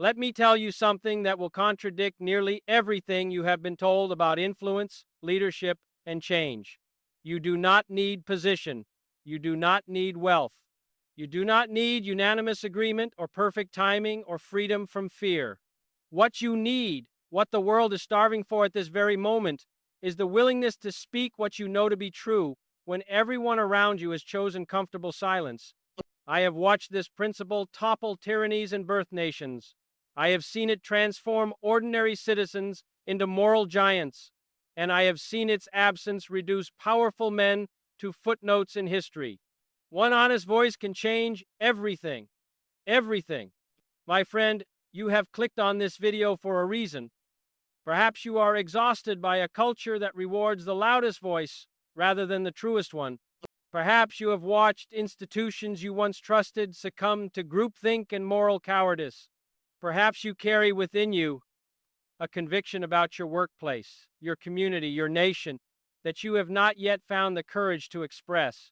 Let me tell you something that will contradict nearly everything you have been told about influence, leadership, and change. You do not need position. You do not need wealth. You do not need unanimous agreement or perfect timing or freedom from fear. What you need, what the world is starving for at this very moment, is the willingness to speak what you know to be true when everyone around you has chosen comfortable silence. I have watched this principle topple tyrannies and birth nations. I have seen it transform ordinary citizens into moral giants, and I have seen its absence reduce powerful men to footnotes in history. One honest voice can change everything. Everything. My friend, you have clicked on this video for a reason. Perhaps you are exhausted by a culture that rewards the loudest voice rather than the truest one. Perhaps you have watched institutions you once trusted succumb to groupthink and moral cowardice. Perhaps you carry within you a conviction about your workplace, your community, your nation that you have not yet found the courage to express.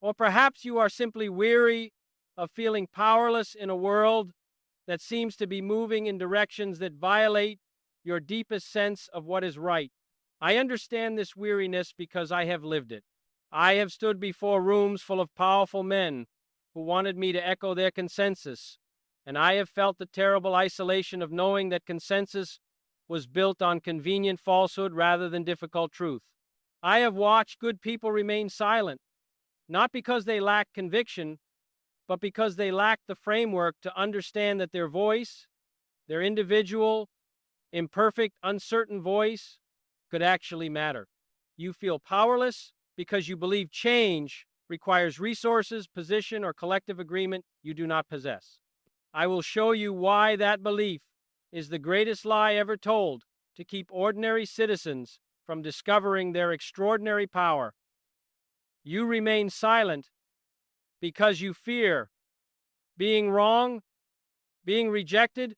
Or perhaps you are simply weary of feeling powerless in a world that seems to be moving in directions that violate your deepest sense of what is right. I understand this weariness because I have lived it. I have stood before rooms full of powerful men who wanted me to echo their consensus, and I have felt the terrible isolation of knowing that consensus was built on convenient falsehood rather than difficult truth. I have watched good people remain silent, not because they lack conviction, but because they lack the framework to understand that their voice, their individual, imperfect, uncertain voice, could actually matter. You feel powerless because you believe change requires resources, position, or collective agreement you do not possess. I will show you why that belief is the greatest lie ever told to keep ordinary citizens from discovering their extraordinary power. You remain silent because you fear being wrong, being rejected,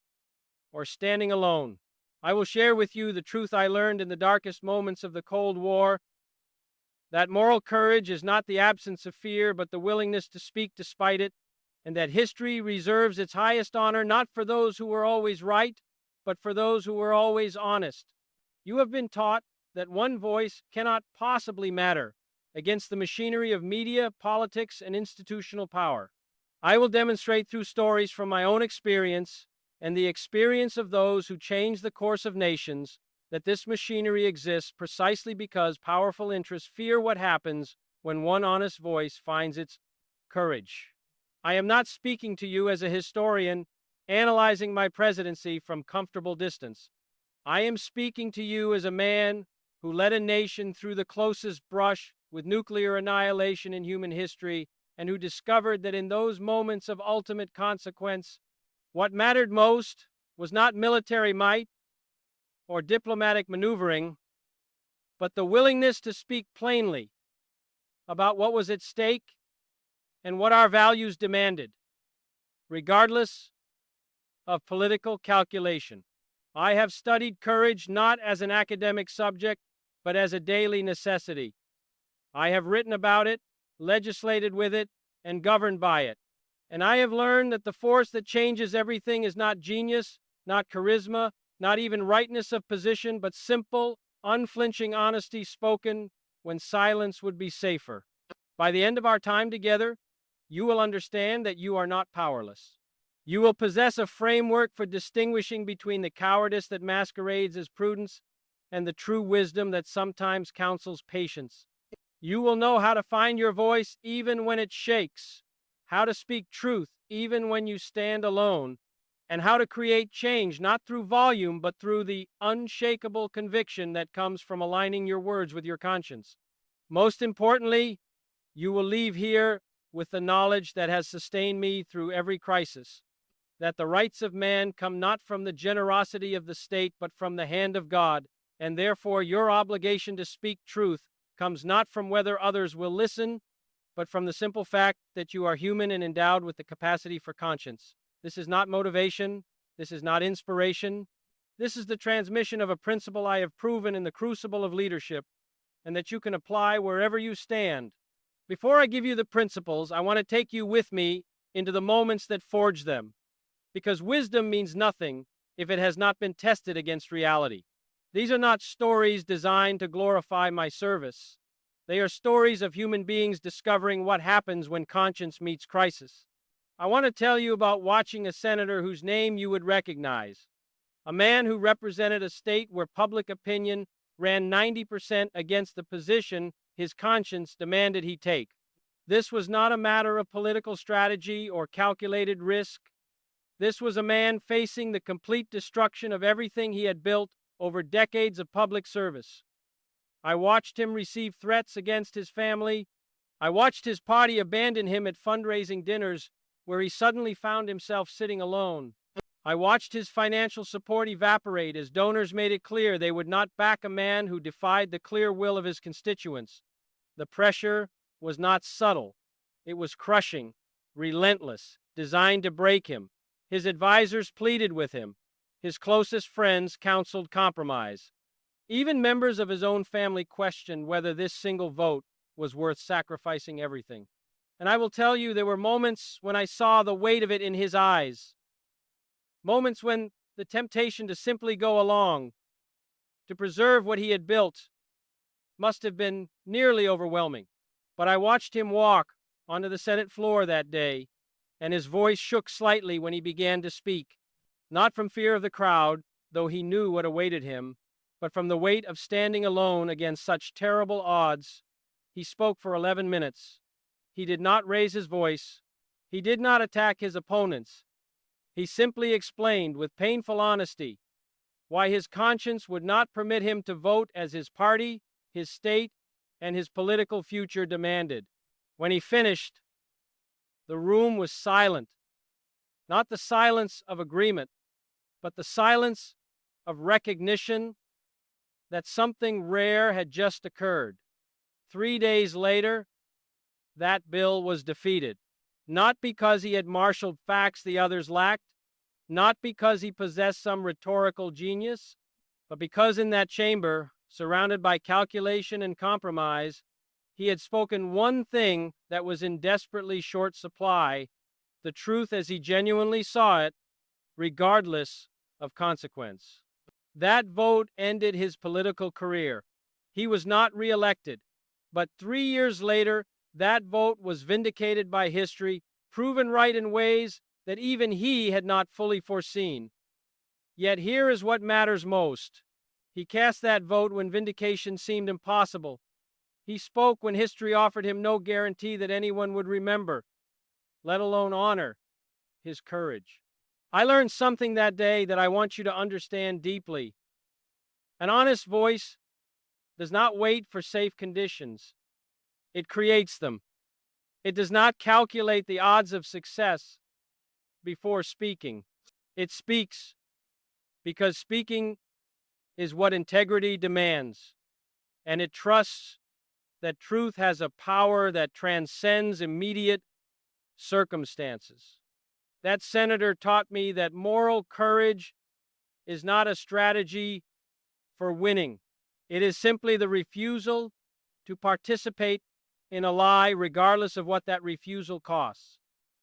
or standing alone. I will share with you the truth I learned in the darkest moments of the Cold War, that moral courage is not the absence of fear, but the willingness to speak despite it, and that history reserves its highest honor not for those who were always right, but for those who were always honest. You have been taught that one voice cannot possibly matter against the machinery of media, politics, and institutional power. I will demonstrate through stories from my own experience and the experience of those who changed the course of nations that this machinery exists precisely because powerful interests fear what happens when one honest voice finds its courage. I am not speaking to you as a historian analyzing my presidency from comfortable distance. I am speaking to you as a man who led a nation through the closest brush with nuclear annihilation in human history, and who discovered that in those moments of ultimate consequence, what mattered most was not military might or diplomatic maneuvering, but the willingness to speak plainly about what was at stake and what our values demanded, regardless of political calculation. I have studied courage not as an academic subject, but as a daily necessity. I have written about it, legislated with it, and governed by it. And I have learned that the force that changes everything is not genius, not charisma, not even rightness of position, but simple, unflinching honesty spoken when silence would be safer. By the end of our time together, you will understand that you are not powerless. You will possess a framework for distinguishing between the cowardice that masquerades as prudence and the true wisdom that sometimes counsels patience. You will know how to find your voice even when it shakes, how to speak truth even when you stand alone, and how to create change not through volume but through the unshakable conviction that comes from aligning your words with your conscience. Most importantly, you will leave here with the knowledge that has sustained me through every crisis, that the rights of man come not from the generosity of the state but from the hand of God, and therefore your obligation to speak truth comes not from whether others will listen, but from the simple fact that you are human and endowed with the capacity for conscience. This is not motivation. This is not inspiration. This is the transmission of a principle I have proven in the crucible of leadership, and that you can apply wherever you stand. Before I give you the principles, I want to take you with me into the moments that forged them, because wisdom means nothing if it has not been tested against reality. These are not stories designed to glorify my service. They are stories of human beings discovering what happens when conscience meets crisis. I want to tell you about watching a senator whose name you would recognize, a man who represented a state where public opinion ran 90% against the position his conscience demanded he take. This was not a matter of political strategy or calculated risk. This was a man facing the complete destruction of everything he had built over decades of public service. I watched him receive threats against his family. I watched his party abandon him at fundraising dinners where he suddenly found himself sitting alone. I watched his financial support evaporate as donors made it clear they would not back a man who defied the clear will of his constituents. The pressure was not subtle. It was crushing, relentless, designed to break him. His advisors pleaded with him. His closest friends counseled compromise. Even members of his own family questioned whether this single vote was worth sacrificing everything. And I will tell you, there were moments when I saw the weight of it in his eyes. Moments when the temptation to simply go along, to preserve what he had built, must have been nearly overwhelming. But I watched him walk onto the Senate floor that day, and his voice shook slightly when he began to speak, not from fear of the crowd, though he knew what awaited him, but from the weight of standing alone against such terrible odds. He spoke for 11 minutes. He did not raise his voice. He did not attack his opponents. He simply explained with painful honesty why his conscience would not permit him to vote as his party, his state, and his political future demanded. When he finished, the room was silent. Not the silence of agreement, but the silence of recognition that something rare had just occurred. 3 days later, that bill was defeated. Not because he had marshaled facts the others lacked, not because he possessed some rhetorical genius, but because in that chamber, surrounded by calculation and compromise, he had spoken one thing that was in desperately short supply, the truth as he genuinely saw it, regardless of consequence. That vote ended his political career. He was not reelected, but 3 years later, that vote was vindicated by history, proven right in ways that even he had not fully foreseen. Yet here is what matters most. He cast that vote when vindication seemed impossible. He spoke when history offered him no guarantee that anyone would remember, let alone honor, his courage. I learned something that day that I want you to understand deeply. An honest voice does not wait for safe conditions. It creates them. It does not calculate the odds of success before speaking. It speaks because speaking is what integrity demands, and it trusts that truth has a power that transcends immediate circumstances. That senator taught me that moral courage is not a strategy for winning. It is simply the refusal to participate in a lie, regardless of what that refusal costs.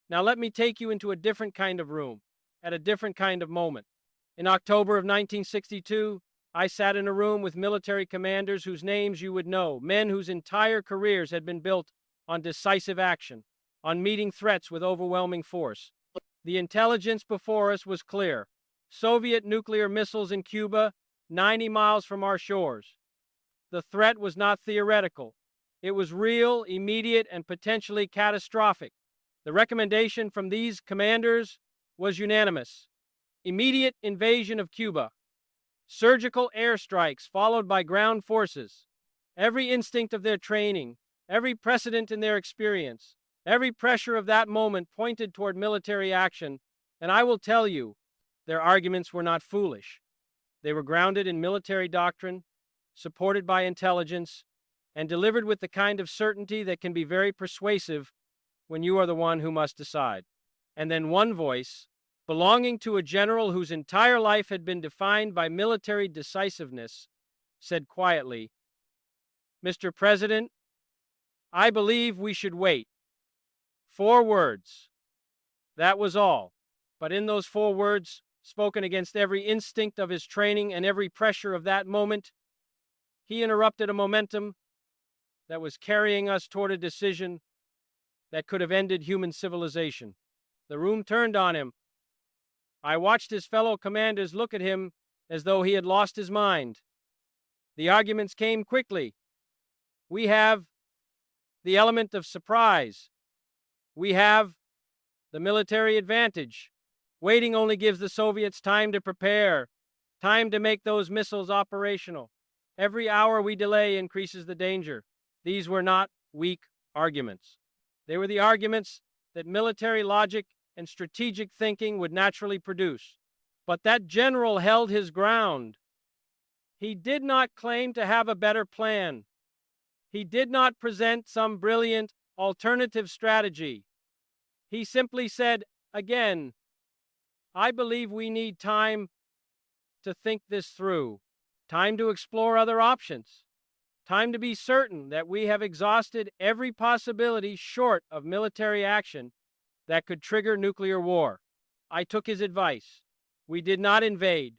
Now let me take you into a different kind of room, at a different kind of moment. In October of 1962, I sat in a room with military commanders whose names you would know, men whose entire careers had been built on decisive action, on meeting threats with overwhelming force. The intelligence before us was clear. Soviet nuclear missiles in Cuba, 90 miles from our shores. The threat was not theoretical. It was real, immediate, and potentially catastrophic. The recommendation from these commanders was unanimous. Immediate invasion of Cuba. Surgical airstrikes followed by ground forces. Every instinct of their training, every precedent in their experience, every pressure of that moment pointed toward military action, and I will tell you, their arguments were not foolish. They were grounded in military doctrine, supported by intelligence, and delivered with the kind of certainty that can be very persuasive when you are the one who must decide. And then one voice, belonging to a general whose entire life had been defined by military decisiveness, said quietly, "Mr. President, I believe we should wait." 4 words. That was all. But in those 4 words, spoken against every instinct of his training and every pressure of that moment, he interrupted a momentum that was carrying us toward a decision that could have ended human civilization. The room turned on him. I watched his fellow commanders look at him as though he had lost his mind. The arguments came quickly. We have the element of surprise. We have the military advantage. Waiting only gives the Soviets time to prepare, time to make those missiles operational. Every hour we delay increases the danger. These were not weak arguments. They were the arguments that military logic and strategic thinking would naturally produce. But that general held his ground. He did not claim to have a better plan. He did not present some brilliant alternative strategy. He simply said, again, I believe we need time to think this through, time to explore other options, time to be certain that we have exhausted every possibility short of military action that could trigger nuclear war. I took his advice. We did not invade.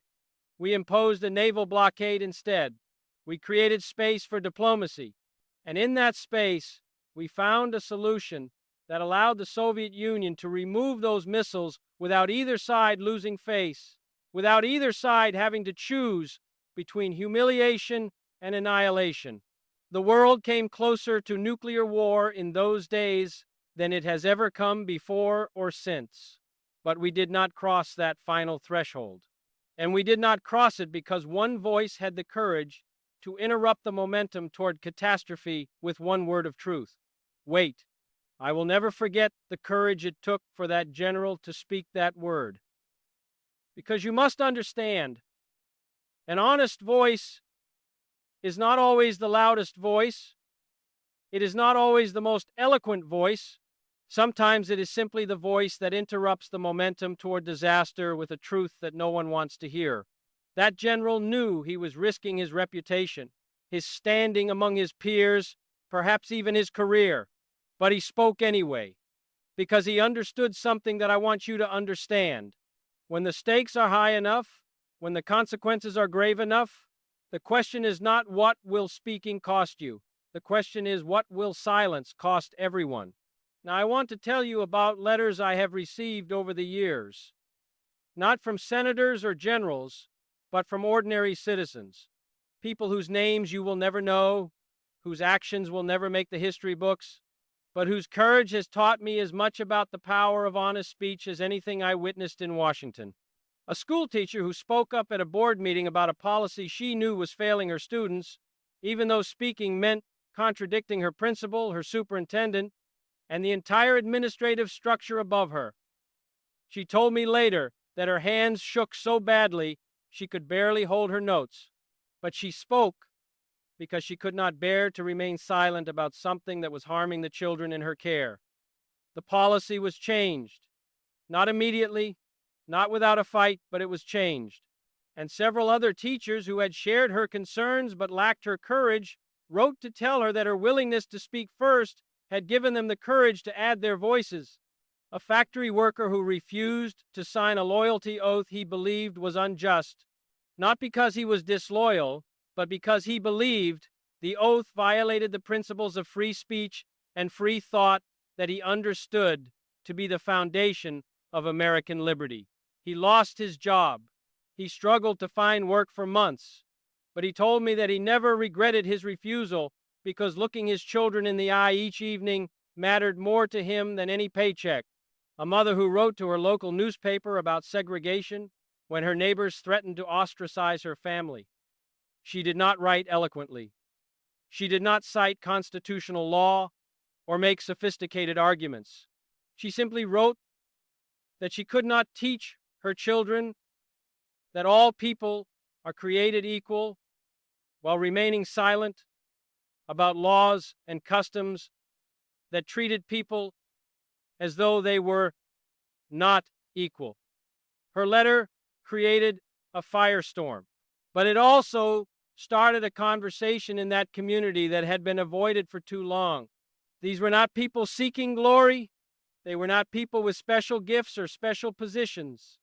We imposed a naval blockade instead. We created space for diplomacy. And in that space, we found a solution that allowed the Soviet Union to remove those missiles without either side losing face, without either side having to choose between humiliation and annihilation. The world came closer to nuclear war in those days than it has ever come before or since. But we did not cross that final threshold. And we did not cross it because one voice had the courage to interrupt the momentum toward catastrophe with one word of truth. Wait. I will never forget the courage it took for that general to speak that word. Because you must understand, an honest voice is not always the loudest voice. It is not always the most eloquent voice. Sometimes it is simply the voice that interrupts the momentum toward disaster with a truth that no one wants to hear. That general knew he was risking his reputation, his standing among his peers, perhaps even his career. But he spoke anyway, because he understood something that I want you to understand. When the stakes are high enough, when the consequences are grave enough, the question is not what will speaking cost you. The question is what will silence cost everyone. Now I want to tell you about letters I have received over the years, not from senators or generals, but from ordinary citizens, people whose names you will never know, whose actions will never make the history books, but whose courage has taught me as much about the power of honest speech as anything I witnessed in Washington. A schoolteacher who spoke up at a board meeting about a policy she knew was failing her students, even though speaking meant contradicting her principal, her superintendent, and the entire administrative structure above her. She told me later that her hands shook so badly she could barely hold her notes, but she spoke because she could not bear to remain silent about something that was harming the children in her care. The policy was changed. Not immediately, not without a fight, but it was changed. And several other teachers who had shared her concerns but lacked her courage wrote to tell her that her willingness to speak first had given them the courage to add their voices. A factory worker who refused to sign a loyalty oath he believed was unjust, not because he was disloyal, but because he believed the oath violated the principles of free speech and free thought that he understood to be the foundation of American liberty. He lost his job. He struggled to find work for months, but he told me that he never regretted his refusal because looking his children in the eye each evening mattered more to him than any paycheck. A mother who wrote to her local newspaper about segregation when her neighbors threatened to ostracize her family. She did not write eloquently. She did not cite constitutional law or make sophisticated arguments. She simply wrote that she could not teach her children that all people are created equal while remaining silent about laws and customs that treated people as though they were not equal. Her letter created a firestorm, but it also started a conversation in that community that had been avoided for too long. These were not people seeking glory. They were not people with special gifts or special positions.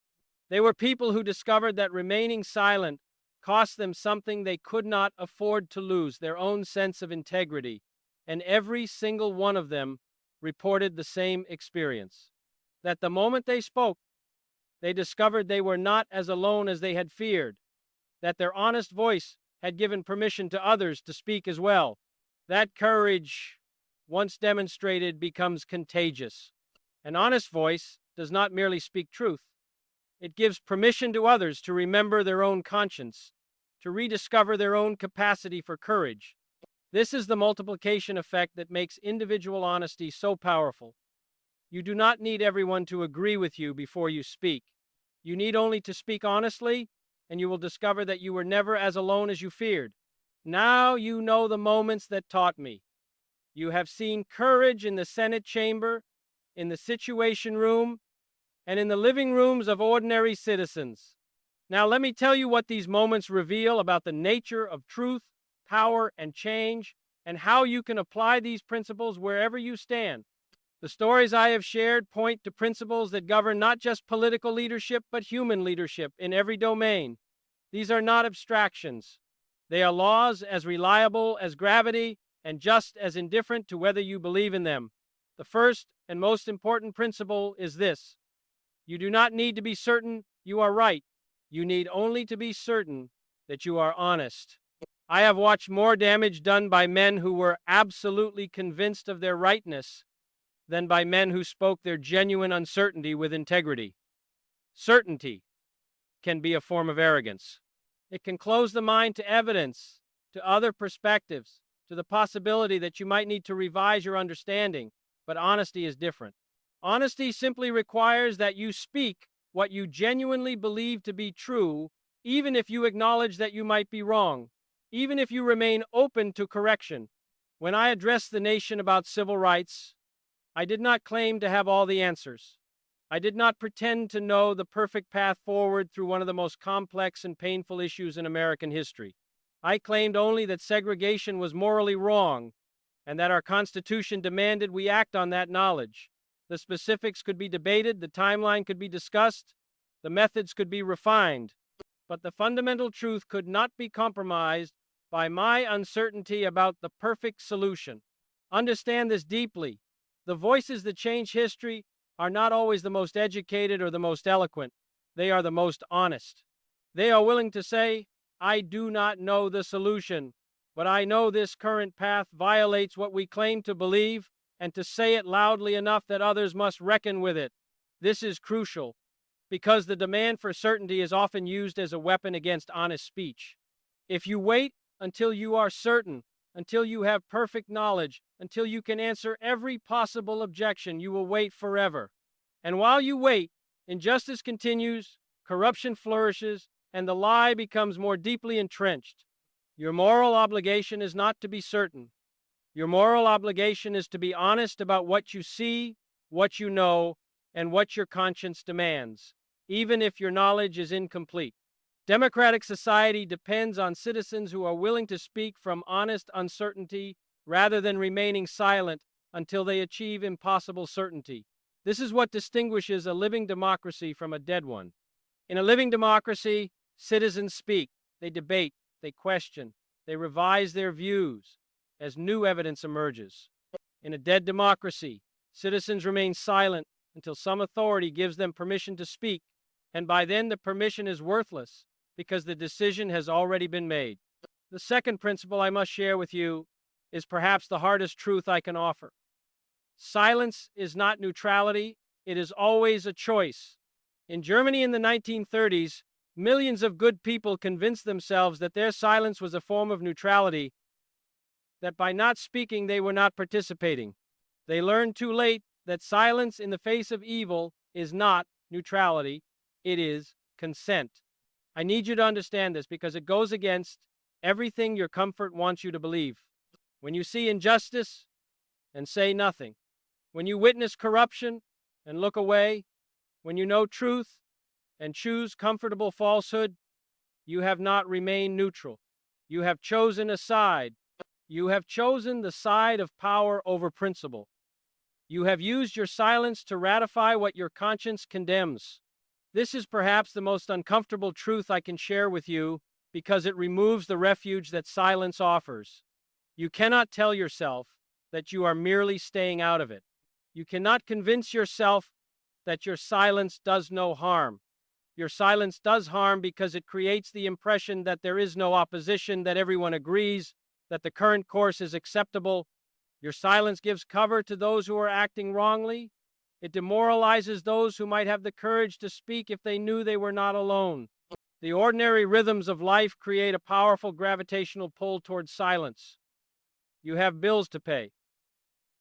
They were people who discovered that remaining silent cost them something they could not afford to lose, their own sense of integrity. And every single one of them reported the same experience. That the moment they spoke, they discovered they were not as alone as they had feared. That their honest voice had given permission to others to speak as well. That courage, once demonstrated, becomes contagious. An honest voice does not merely speak truth. It gives permission to others to remember their own conscience, to rediscover their own capacity for courage. This is the multiplication effect that makes individual honesty so powerful. You do not need everyone to agree with you before you speak. You need only to speak honestly, and you will discover that you were never as alone as you feared. Now you know the moments that taught me. You have seen courage in the Senate chamber, in the Situation Room, and in the living rooms of ordinary citizens. Now let me tell you what these moments reveal about the nature of truth, power, and change, and how you can apply these principles wherever you stand. The stories I have shared point to principles that govern not just political leadership, but human leadership in every domain. These are not abstractions. They are laws as reliable as gravity and just as indifferent to whether you believe in them. The first and most important principle is this: you do not need to be certain you are right. You need only to be certain that you are honest. I have watched more damage done by men who were absolutely convinced of their rightness than by men who spoke their genuine uncertainty with integrity. Certainty can be a form of arrogance. It can close the mind to evidence, to other perspectives, to the possibility that you might need to revise your understanding, but honesty is different. Honesty simply requires that you speak what you genuinely believe to be true, even if you acknowledge that you might be wrong, even if you remain open to correction. When I addressed the nation about civil rights, I did not claim to have all the answers. I did not pretend to know the perfect path forward through one of the most complex and painful issues in American history. I claimed only that segregation was morally wrong, and that our Constitution demanded we act on that knowledge. The specifics could be debated, the timeline could be discussed, the methods could be refined, but the fundamental truth could not be compromised by my uncertainty about the perfect solution. Understand this deeply. The voices that change history are not always the most educated or the most eloquent. They are the most honest. They are willing to say, I do not know the solution, but I know this current path violates what we claim to believe, and to say it loudly enough that others must reckon with it. This is crucial, because the demand for certainty is often used as a weapon against honest speech. If you wait until you are certain, until you have perfect knowledge, until you can answer every possible objection, you will wait forever. And while you wait, injustice continues, corruption flourishes, and the lie becomes more deeply entrenched. Your moral obligation is not to be certain. Your moral obligation is to be honest about what you see, what you know, and what your conscience demands, even if your knowledge is incomplete. Democratic society depends on citizens who are willing to speak from honest uncertainty rather than remaining silent until they achieve impossible certainty. This is what distinguishes a living democracy from a dead one. In a living democracy, citizens speak, they debate, they question, they revise their views as new evidence emerges. In a dead democracy, citizens remain silent until some authority gives them permission to speak, and by then the permission is worthless because the decision has already been made. The second principle I must share with you is perhaps the hardest truth I can offer. Silence is not neutrality, it is always a choice. In Germany in the 1930s, millions of good people convinced themselves that their silence was a form of neutrality, that by not speaking they were not participating. They learned too late that silence in the face of evil is not neutrality, it is consent. I need you to understand this because it goes against everything your comfort wants you to believe. When you see injustice and say nothing, when you witness corruption and look away, when you know truth and choose comfortable falsehood, you have not remained neutral. You have chosen a side. You have chosen the side of power over principle. You have used your silence to ratify what your conscience condemns. This is perhaps the most uncomfortable truth I can share with you because it removes the refuge that silence offers. You cannot tell yourself that you are merely staying out of it. You cannot convince yourself that your silence does no harm. Your silence does harm because it creates the impression that there is no opposition, that everyone agrees, that the current course is acceptable. Your silence gives cover to those who are acting wrongly. It demoralizes those who might have the courage to speak if they knew they were not alone. The ordinary rhythms of life create a powerful gravitational pull towards silence. You have bills to pay.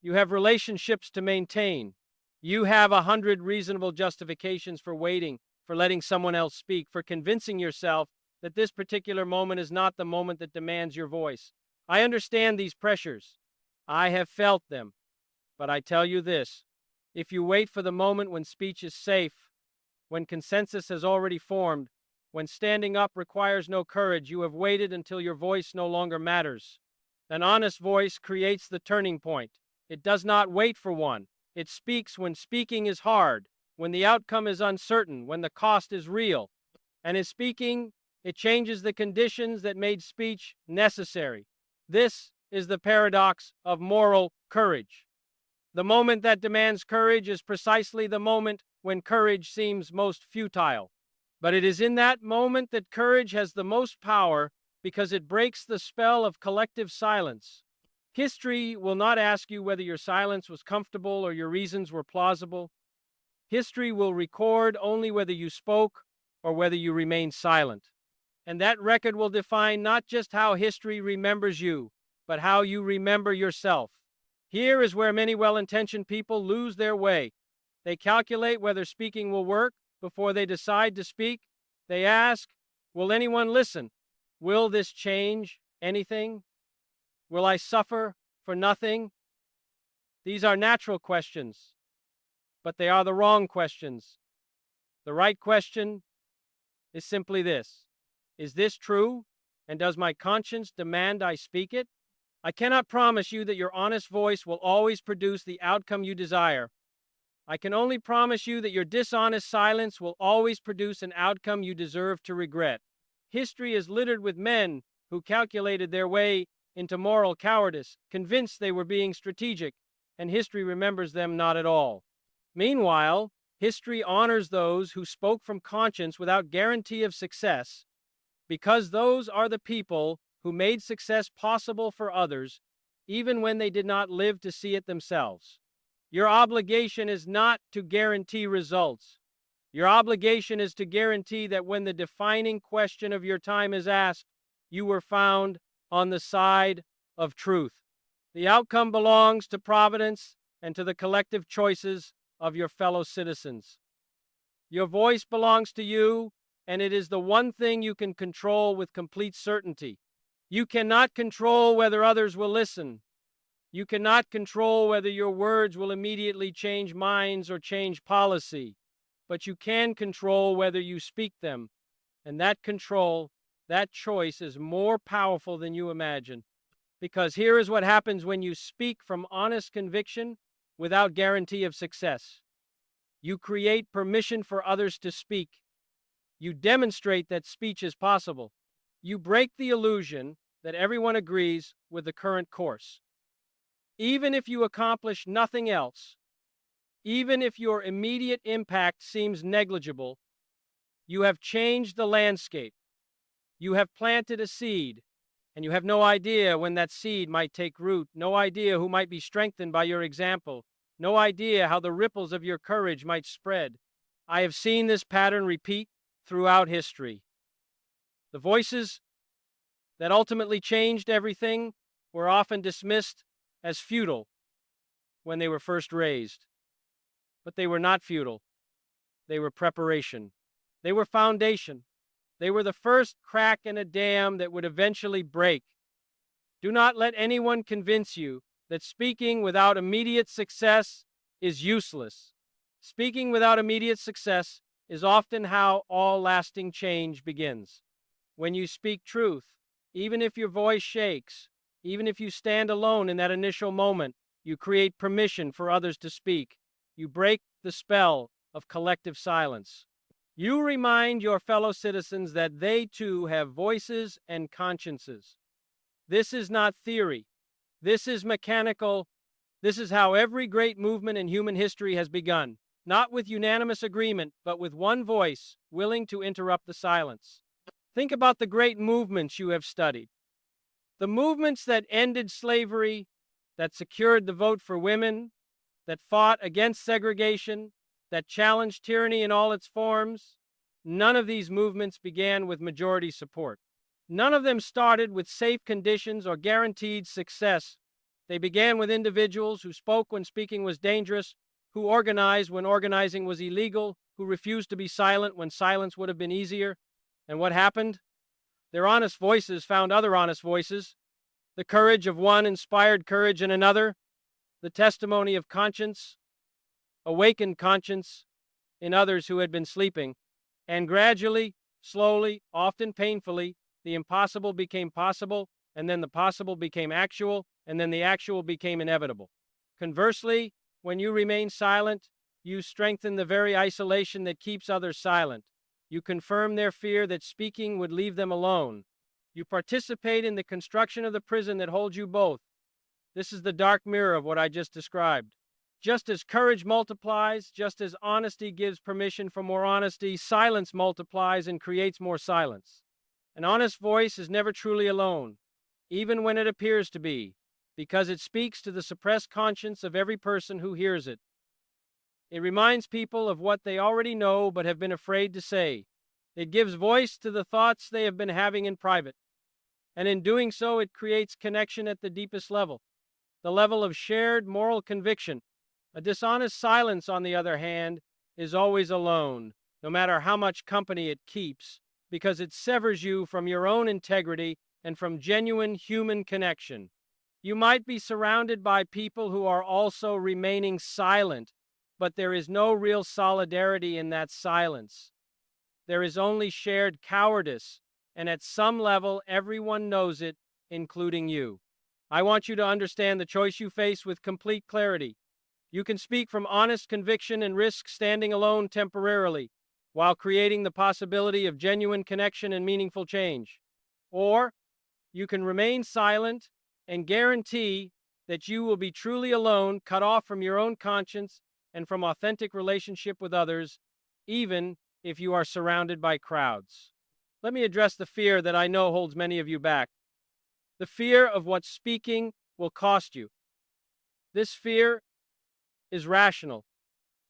You have relationships to maintain. You have 100 reasonable justifications for waiting, for letting someone else speak, for convincing yourself that this particular moment is not the moment that demands your voice. I understand these pressures. I have felt them. But I tell you this, if you wait for the moment when speech is safe, when consensus has already formed, when standing up requires no courage, you have waited until your voice no longer matters. An honest voice creates the turning point. It does not wait for one. It speaks when speaking is hard, when the outcome is uncertain, when the cost is real. And in speaking, it changes the conditions that made speech necessary. This is the paradox of moral courage. The moment that demands courage is precisely the moment when courage seems most futile. But it is in that moment that courage has the most power because it breaks the spell of collective silence. History will not ask you whether your silence was comfortable or your reasons were plausible. History will record only whether you spoke or whether you remained silent. And that record will define not just how history remembers you, but how you remember yourself. Here is where many well-intentioned people lose their way. They calculate whether speaking will work before they decide to speak. They ask, will anyone listen? Will this change anything? Will I suffer for nothing? These are natural questions, but they are the wrong questions. The right question is simply this: is this true, and does my conscience demand I speak it? I cannot promise you that your honest voice will always produce the outcome you desire. I can only promise you that your dishonest silence will always produce an outcome you deserve to regret. History is littered with men who calculated their way into moral cowardice, convinced they were being strategic, and history remembers them not at all. Meanwhile, history honors those who spoke from conscience without guarantee of success, because those are the people who made success possible for others, even when they did not live to see it themselves. Your obligation is not to guarantee results. Your obligation is to guarantee that when the defining question of your time is asked, you were found on the side of truth. The outcome belongs to Providence and to the collective choices of your fellow citizens. Your voice belongs to you, and it is the one thing you can control with complete certainty. You cannot control whether others will listen. You cannot control whether your words will immediately change minds or change policy, but you can control whether you speak them, and that control, that choice is more powerful than you imagine. Because here is what happens when you speak from honest conviction without guarantee of success. You create permission for others to speak. You demonstrate that speech is possible. You break the illusion that everyone agrees with the current course. Even if you accomplish nothing else, even if your immediate impact seems negligible, you have changed the landscape. You have planted a seed, and you have no idea when that seed might take root, no idea who might be strengthened by your example, no idea how the ripples of your courage might spread. I have seen this pattern repeat throughout history. The voices that ultimately changed everything were often dismissed as futile when they were first raised. But they were not futile. They were preparation. They were foundation. They were the first crack in a dam that would eventually break. Do not let anyone convince you that speaking without immediate success is useless. Speaking without immediate success is often how all lasting change begins. When you speak truth, even if your voice shakes, even if you stand alone in that initial moment, You create permission for others to speak. You break the spell of collective silence. You remind your fellow citizens that they too have voices and consciences. This is not theory. This is mechanical. This is how every great movement in human history has begun, not with unanimous agreement, but with one voice willing to interrupt the silence. Think about the great movements you have studied. The movements that ended slavery, that secured the vote for women, that fought against segregation, that challenged tyranny in all its forms. None of these movements began with majority support. None of them started with safe conditions or guaranteed success. They began with individuals who spoke when speaking was dangerous, who organized when organizing was illegal, who refused to be silent when silence would have been easier. And what happened? Their honest voices found other honest voices. The courage of one inspired courage in another. The testimony of conscience awakened conscience in others who had been sleeping. And gradually, slowly, often painfully, the impossible became possible, and then the possible became actual, and then the actual became inevitable. Conversely, when you remain silent, you strengthen the very isolation that keeps others silent. You confirm their fear that speaking would leave them alone. You participate in the construction of the prison that holds you both. This is the dark mirror of what I just described. Just as courage multiplies, just as honesty gives permission for more honesty, silence multiplies and creates more silence. An honest voice is never truly alone, even when it appears to be, because it speaks to the suppressed conscience of every person who hears it. It reminds people of what they already know but have been afraid to say. It gives voice to the thoughts they have been having in private. And in doing so, it creates connection at the deepest level, the level of shared moral conviction. A dishonest silence, on the other hand, is always alone, no matter how much company it keeps, because it severs you from your own integrity and from genuine human connection. You might be surrounded by people who are also remaining silent, but there is no real solidarity in that silence. There is only shared cowardice, and at some level, everyone knows it, including you. I want you to understand the choice you face with complete clarity. You can speak from honest conviction and risk standing alone temporarily, while creating the possibility of genuine connection and meaningful change. Or you can remain silent and guarantee that you will be truly alone, cut off from your own conscience and from authentic relationship with others, even if you are surrounded by crowds. Let me address the fear that I know holds many of you back. The fear of what speaking will cost you. This fear is rational.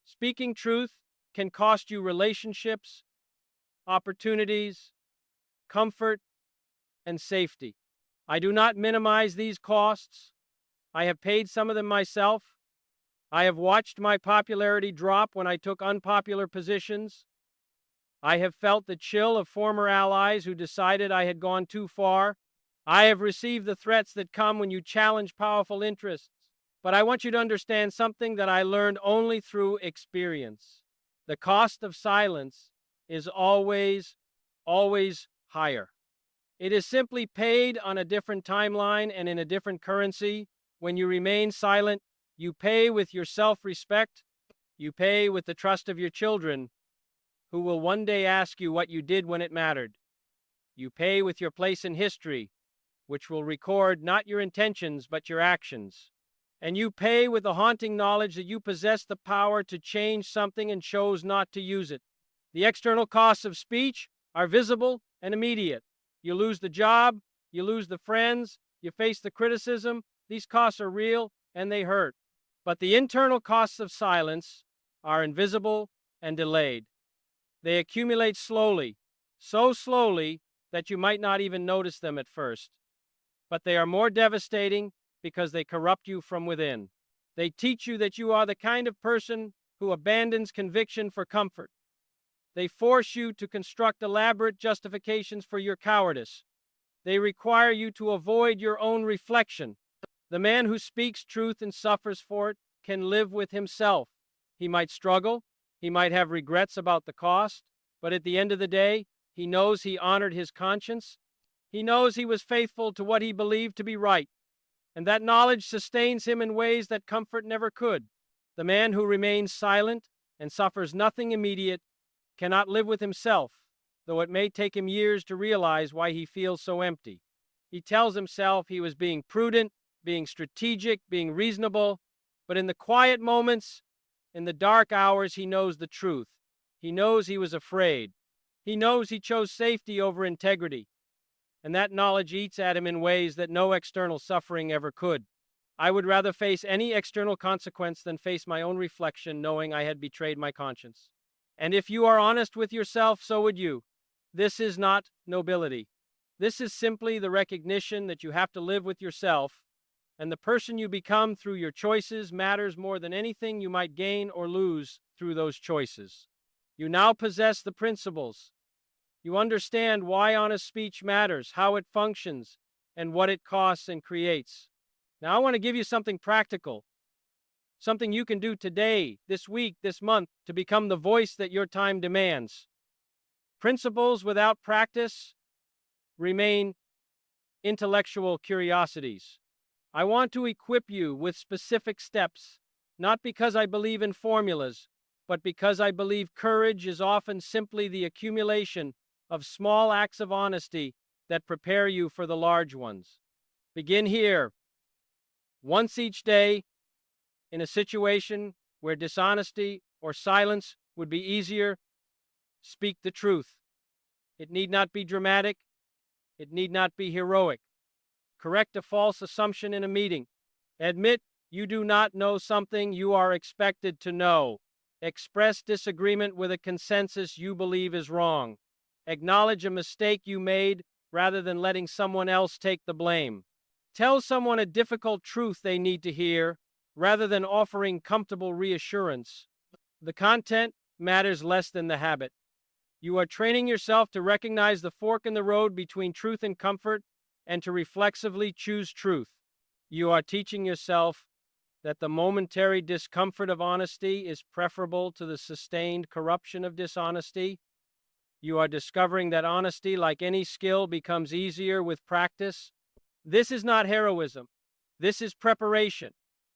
Speaking truth can cost you relationships, opportunities, comfort, and safety. I do not minimize these costs. I have paid some of them myself. I have watched my popularity drop when I took unpopular positions. I have felt the chill of former allies who decided I had gone too far. I have received the threats that come when you challenge powerful interests. But I want you to understand something that I learned only through experience. The cost of silence is always higher. It is simply paid on a different timeline and in a different currency. When you remain silent, you pay with your self-respect. You pay with the trust of your children, who will one day ask you what you did when it mattered. You pay with your place in history, which will record not your intentions but your actions. And you pay with the haunting knowledge that you possess the power to change something and chose not to use it. The external costs of speech are visible and immediate. You lose the job, you lose the friends, you face the criticism. These costs are real and they hurt. But the internal costs of silence are invisible and delayed. They accumulate slowly, so slowly that you might not even notice them at first. But they are more devastating because they corrupt you from within. They teach you that you are the kind of person who abandons conviction for comfort. They force you to construct elaborate justifications for your cowardice. They require you to avoid your own reflection. The man who speaks truth and suffers for it can live with himself. He might struggle, he might have regrets about the cost, but at the end of the day, he knows he honored his conscience. He knows he was faithful to what he believed to be right. and that knowledge sustains him in ways that comfort never could. The man who remains silent and suffers nothing immediate cannot live with himself, though it may take him years to realize why he feels so empty. He tells himself he was being prudent, being strategic, being reasonable, but in the quiet moments, in the dark hours, he knows the truth. He knows he was afraid. He knows he chose safety over integrity, and that knowledge eats at him in ways that no external suffering ever could. I would rather face any external consequence than face my own reflection, knowing I had betrayed my conscience. And if you are honest with yourself, so would you. This is not nobility. This is simply the recognition that you have to live with yourself, and the person you become through your choices matters more than anything you might gain or lose through those choices. You now possess the principles. You understand why honest speech matters, how it functions, and what it costs and creates. Now I want to give you something practical, something you can do today, this week, this month, to become the voice that your time demands. Principles without practice remain intellectual curiosities. I want to equip you with specific steps, not because I believe in formulas, but because I believe courage is often simply the accumulation of small acts of honesty that prepare you for the large ones. Begin here. Once each day, in a situation where dishonesty or silence would be easier, speak the truth. It need not be dramatic. It need not be heroic. Correct a false assumption in a meeting. Admit you do not know something you are expected to know. Express disagreement with a consensus you believe is wrong. Acknowledge a mistake you made rather than letting someone else take the blame. Tell someone a difficult truth they need to hear rather than offering comfortable reassurance. The content matters less than the habit. You are training yourself to recognize the fork in the road between truth and comfort and to reflexively choose truth. You are teaching yourself that the momentary discomfort of honesty is preferable to the sustained corruption of dishonesty. You are discovering that honesty, like any skill, becomes easier with practice. This is not heroism. This is preparation.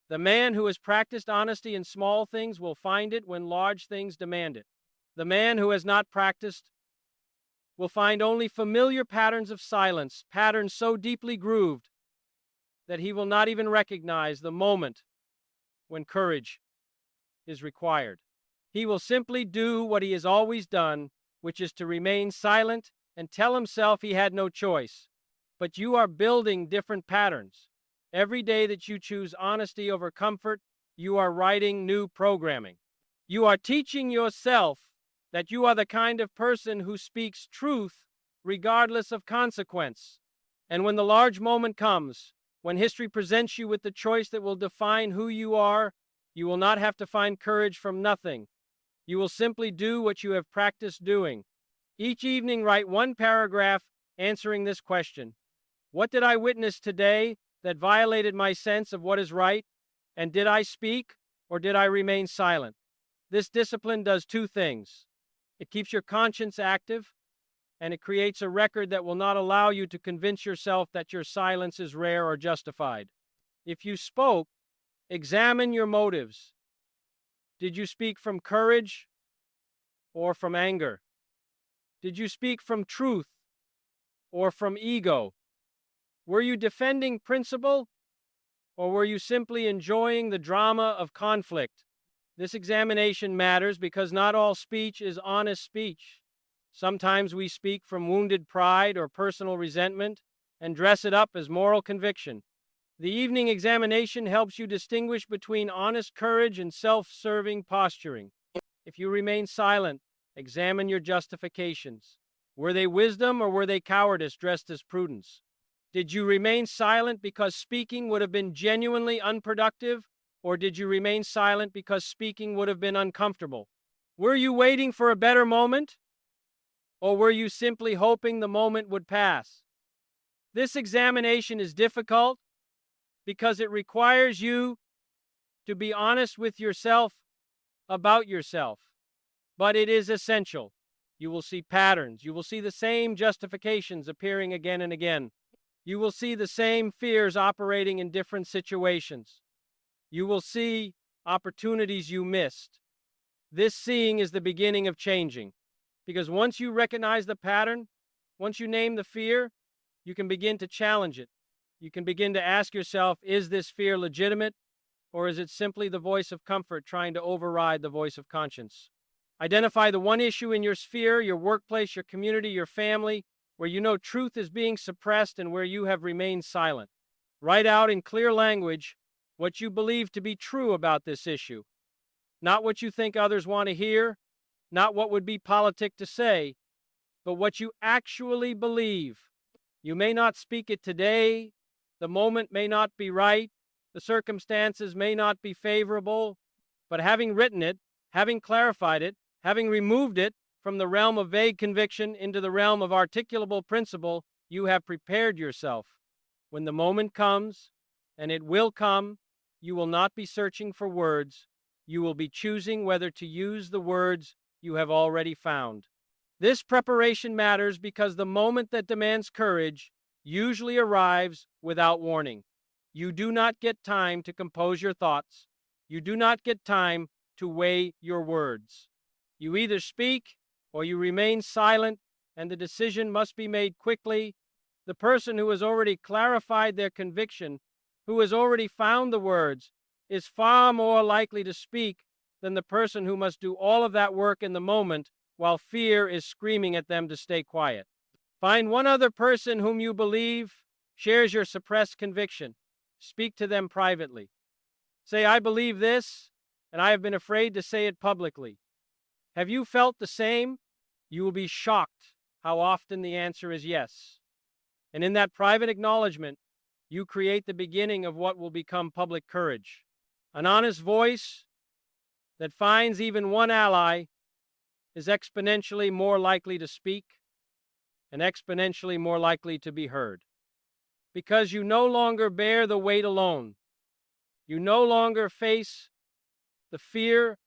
The man who has practiced honesty in small things will find it when large things demand it. The man who has not practiced will find only familiar patterns of silence, patterns so deeply grooved that he will not even recognize the moment when courage is required. He will simply do what he has always done, which is to remain silent and tell himself he had no choice. But you are building different patterns. Every day that you choose honesty over comfort, you are writing new programming. You are teaching yourself that you are the kind of person who speaks truth regardless of consequence. And when the large moment comes, when history presents you with the choice that will define who you are, you will not have to find courage from nothing. You will simply do what you have practiced doing. Each evening, write one paragraph answering this question. What did I witness today that violated my sense of what is right? And did I speak or did I remain silent? This discipline does two things. It keeps your conscience active, and it creates a record that will not allow you to convince yourself that your silence is rare or justified. If you spoke, examine your motives. Did you speak from courage or from anger? Did you speak from truth or from ego? Were you defending principle, or were you simply enjoying the drama of conflict? This examination matters because not all speech is honest speech. Sometimes we speak from wounded pride or personal resentment and dress it up as moral conviction. The evening examination helps you distinguish between honest courage and self-serving posturing. If you remain silent, examine your justifications. Were they wisdom or were they cowardice dressed as prudence? Did you remain silent because speaking would have been genuinely unproductive, or did you remain silent because speaking would have been uncomfortable? Were you waiting for a better moment, or were you simply hoping the moment would pass? This examination is difficult because it requires you to be honest with yourself about yourself. But it is essential. You will see patterns. You will see the same justifications appearing again and again. You will see the same fears operating in different situations. You will see opportunities you missed. This seeing is the beginning of changing, because once you recognize the pattern, once you name the fear, you can begin to challenge it. You can begin to ask yourself, is this fear legitimate, or is it simply the voice of comfort trying to override the voice of conscience? Identify the one issue in your sphere, your workplace, your community, your family, where you know truth is being suppressed and where you have remained silent. Write out in clear language what you believe to be true about this issue. Not what you think others want to hear, not what would be politic to say, but what you actually believe. You may not speak it today, the moment may not be right, the circumstances may not be favorable, but having written it, having clarified it, having removed it from the realm of vague conviction into the realm of articulable principle, you have prepared yourself. When the moment comes, and it will come, you will not be searching for words. You will be choosing whether to use the words you have already found. This preparation matters because the moment that demands courage usually arrives without warning. You do not get time to compose your thoughts. You do not get time to weigh your words. You either speak or you remain silent, and the decision must be made quickly. The person who has already clarified their conviction, who has already found the words, is far more likely to speak than the person who must do all of that work in the moment while fear is screaming at them to stay quiet. Find one other person whom you believe shares your suppressed conviction. Speak to them privately. Say, I believe this, and I have been afraid to say it publicly. Have you felt the same? You will be shocked how often the answer is yes. And in that private acknowledgement, you create the beginning of what will become public courage. An honest voice that finds even one ally is exponentially more likely to speak and exponentially more likely to be heard. Because you no longer bear the weight alone. You no longer face the fear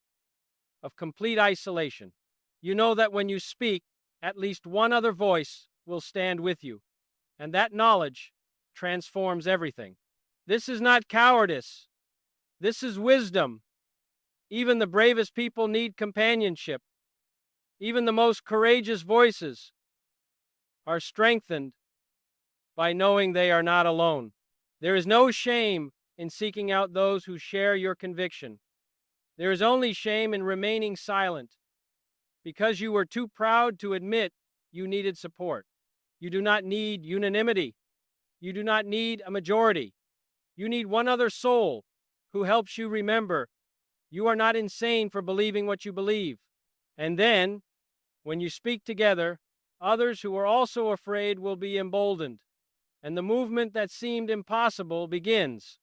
of complete isolation. You know that when you speak, at least one other voice will stand with you, and that knowledge transforms everything. This is not cowardice. This is wisdom. Even the bravest people need companionship. Even the most courageous voices are strengthened by knowing they are not alone. There is no shame in seeking out those who share your conviction. There is only shame in remaining silent because you were too proud to admit you needed support. You do not need unanimity. You do not need a majority. You need one other soul who helps you remember you are not insane for believing what you believe. And then, when you speak together, others who are also afraid will be emboldened, and the movement that seemed impossible begins.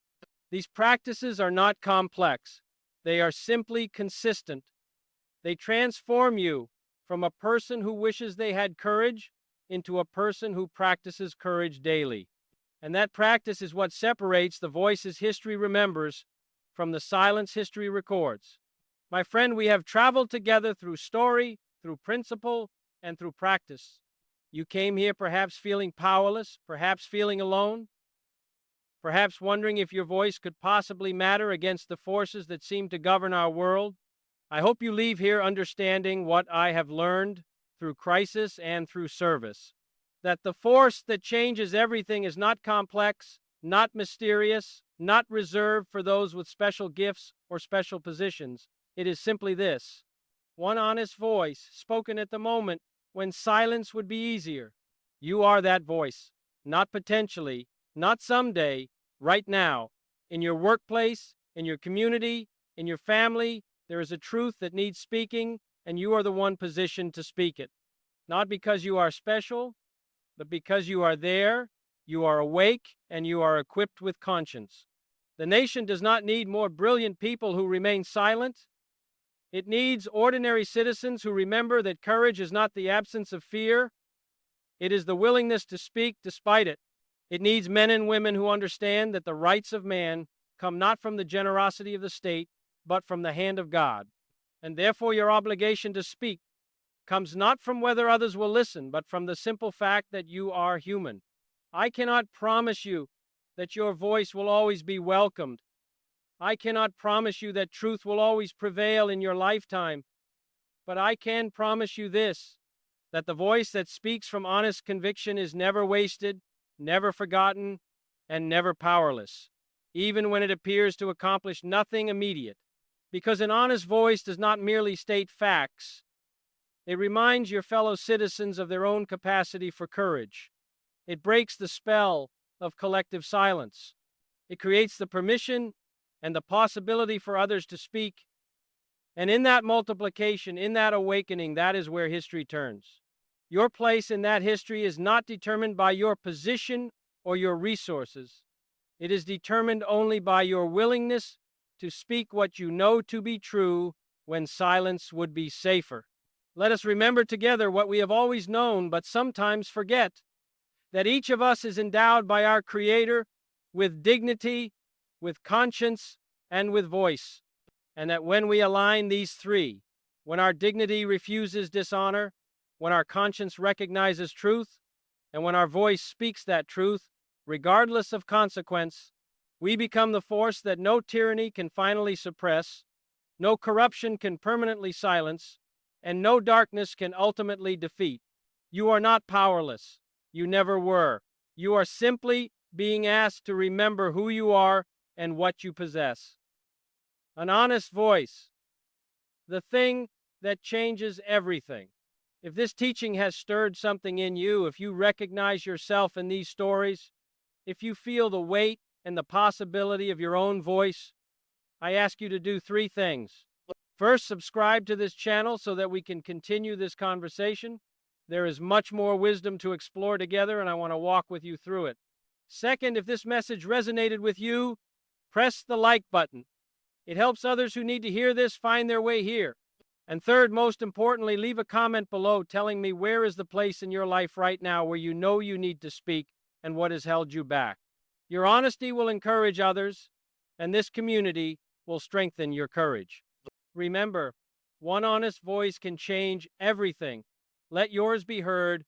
These practices are not complex. They are simply consistent. They transform you from a person who wishes they had courage into a person who practices courage daily. And that practice is what separates the voices history remembers from the silence history records. My friend, we have traveled together through story, through principle, and through practice. You came here perhaps feeling powerless, perhaps feeling alone, perhaps wondering if your voice could possibly matter against the forces that seem to govern our world. I hope you leave here understanding what I have learned through crisis and through service. That the force that changes everything is not complex, not mysterious, not reserved for those with special gifts or special positions. It is simply this: one honest voice spoken at the moment when silence would be easier. You are that voice, not potentially, not someday, right now. In your workplace, in your community, in your family, there is a truth that needs speaking, and you are the one positioned to speak it. Not because you are special, but because you are there, you are awake, and you are equipped with conscience. The nation does not need more brilliant people who remain silent. It needs ordinary citizens who remember that courage is not the absence of fear. It is the willingness to speak despite it. It needs men and women who understand that the rights of man come not from the generosity of the state, but from the hand of God. And therefore your obligation to speak comes not from whether others will listen, but from the simple fact that you are human. I cannot promise you that your voice will always be welcomed. I cannot promise you that truth will always prevail in your lifetime. But I can promise you this, that the voice that speaks from honest conviction is never wasted, never forgotten, and never powerless, even when it appears to accomplish nothing immediate. Because an honest voice does not merely state facts, it reminds your fellow citizens of their own capacity for courage. It breaks the spell of collective silence. It creates the permission and the possibility for others to speak. And in that multiplication, in that awakening, that is where history turns. Your place in that history is not determined by your position or your resources. It is determined only by your willingness to speak what you know to be true when silence would be safer. Let us remember together what we have always known but sometimes forget, that each of us is endowed by our Creator with dignity, with conscience, and with voice, and that when we align these three, when our dignity refuses dishonor, when our conscience recognizes truth, and when our voice speaks that truth, regardless of consequence, we become the force that no tyranny can finally suppress, no corruption can permanently silence, and no darkness can ultimately defeat. You are not powerless. You never were. You are simply being asked to remember who you are and what you possess. An honest voice, the thing that changes everything. If this teaching has stirred something in you, if you recognize yourself in these stories, if you feel the weight and the possibility of your own voice, I ask you to do three things. First, subscribe to this channel so that we can continue this conversation. There is much more wisdom to explore together, and I want to walk with you through it. Second, if this message resonated with you, press the like button. It helps others who need to hear this find their way here. And third, most importantly, leave a comment below telling me where is the place in your life right now where you know you need to speak and what has held you back. Your honesty will encourage others, and this community will strengthen your courage. Remember, one honest voice can change everything. Let yours be heard